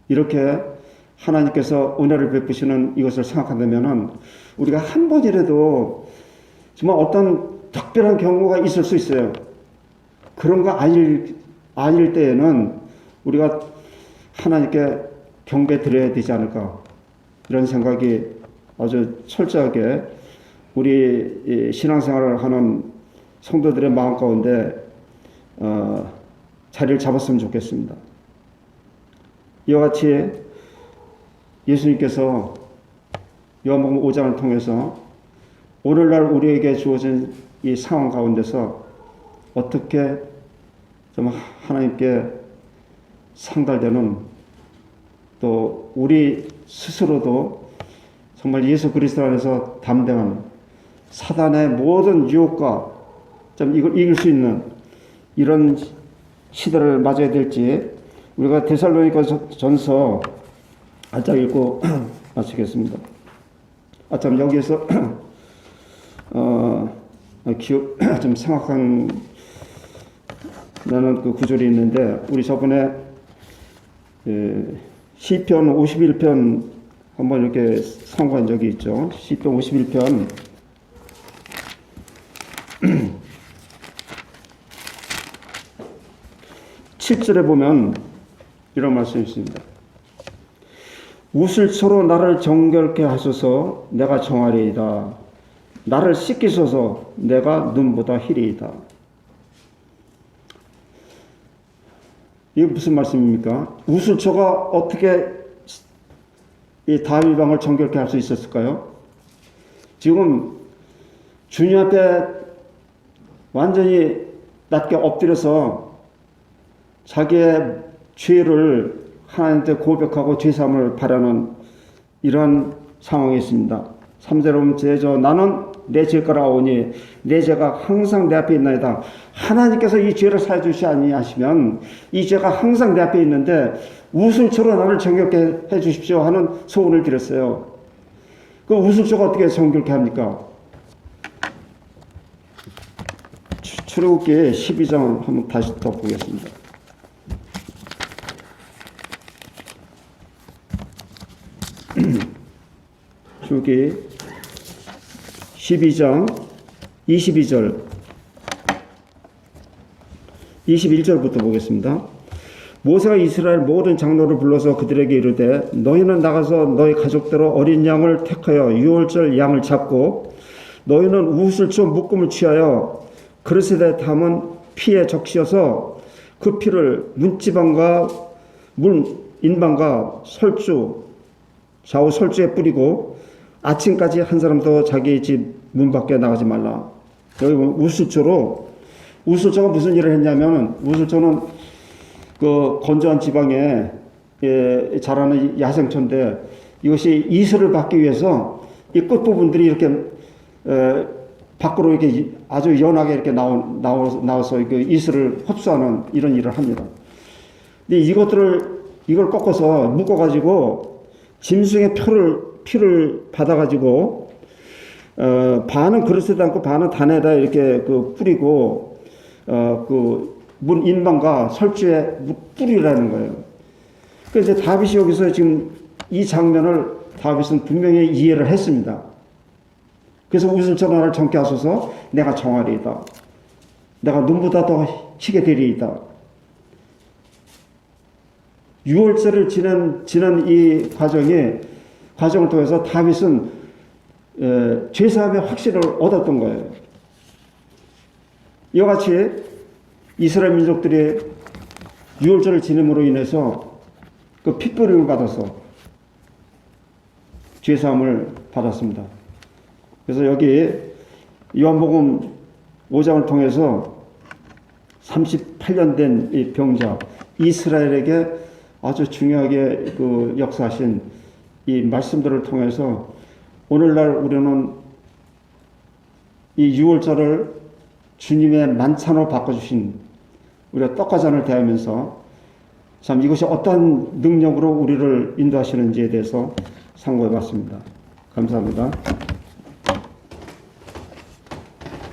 이렇게 하나님께서 은혜를 베푸시는 이것을 생각한다면은 우리가 한 번이라도 정말 어떤 특별한 경우가 있을 수 있어요. 그런 거 아닐 때에는 우리가 하나님께 경배 드려야 되지 않을까 이런 생각이 아주 철저하게 우리 신앙생활을 하는 성도들의 마음 가운데 자리를 잡았으면 좋겠습니다. 이와 같이 예수님께서 요한복음 5장을 통해서 오늘날 우리에게 주어진 이 상황 가운데서 어떻게 좀 하나님께 상달되는 또 우리 스스로도 정말 예수 그리스도 안에서 담대한 사단의 모든 유혹과 좀 이걸 이길 수 있는 이런 시대를 맞아야 될지 우리가 데살로니가 전서 한장 읽고 마치겠습니다. 참 여기에서 좀 생각한 나는 그 구절이 있는데 우리 저번에 시편 51편 한번 이렇게 상고한 적이 있죠. 시편 51편 7절에 보면 이런 말씀이 있습니다. 우슬초로 나를 정결케 하소서 내가 정하리이다. 나를 씻기소서 내가 눈보다 희리이다. 이게 무슨 말씀입니까? 우슬초가 어떻게 이 다윗 왕을 정결케 할 수 있었을까요? 지금 주님 앞에 완전히 낮게 엎드려서 자기의 죄를 하나님께 고백하고 죄사함을 바라는 이러한 상황이 있습니다. 3절에 보면 제저 나는 내 죄가라 오니 내 죄가 항상 내 앞에 있나이다. 하나님께서 이 죄를 사해 주시 아니하시면 이 죄가 항상 내 앞에 있는데 우슬초로 나를 정결케 해 주십시오 하는 소원을 드렸어요. 그 우슬초가 어떻게 정결케 합니까? 출애굽기 12장 한번 다시 또 보겠습니다. 출애굽기 12장 22절 21절부터 보겠습니다. 모세가 이스라엘 모든 장로를 불러서 그들에게 이르되 너희는 나가서 너희 가족대로 어린 양을 택하여 유월절 양을 잡고 너희는 우슬초 묶음을 취하여 그릇에 담은 피에 적시어서 그 피를 문지방과 인방과 설주 좌우 설주에 뿌리고 아침까지 한 사람도 자기 집 문 밖에 나가지 말라. 여기 보면 우슬초가 무슨 일을 했냐면 우슬초는 그 건조한 지방에 자라는 야생초인데 이것이 이슬을 받기 위해서 이 끝부분들이 이렇게 밖으로 이렇게 아주 연하게 이렇게 나와서 그 이슬을 흡수하는 이런 일을 합니다. 근데 이걸 꺾어서 묶어가지고 짐승의 피를 받아가지고 반은 그릇에 담고 반은 단에다 이렇게 그 뿌리고 그 문 인방과 설주에 뿌리라는 거예요. 그래서 이제 다윗이 여기서 지금 이 장면을 다윗은 분명히 이해를 했습니다. 그래서 우슬초 나를 정케 하소서 내가 정하리이다. 내가 눈보다 더 희게 되리이다. 6월절을 지난 이 과정을 통해서 다윗은 죄사함의 확신을 얻었던 거예요. 이와 같이 이스라엘 민족들이 6월절을 지냄으로 인해서 그 핏부림을 받아서 죄사함을 받았습니다. 그래서 여기 요한복음 5장을 통해서 38년 된 이 병자 이스라엘에게 아주 중요하게 그 역사하신 이 말씀들을 통해서 오늘날 우리는 이 6월절을 주님의 만찬으로 바꿔주신 우리가 떡과 잔을 대하면서 참 이것이 어떤 능력으로 우리를 인도하시는지에 대해서 상고해 봤습니다. 감사합니다.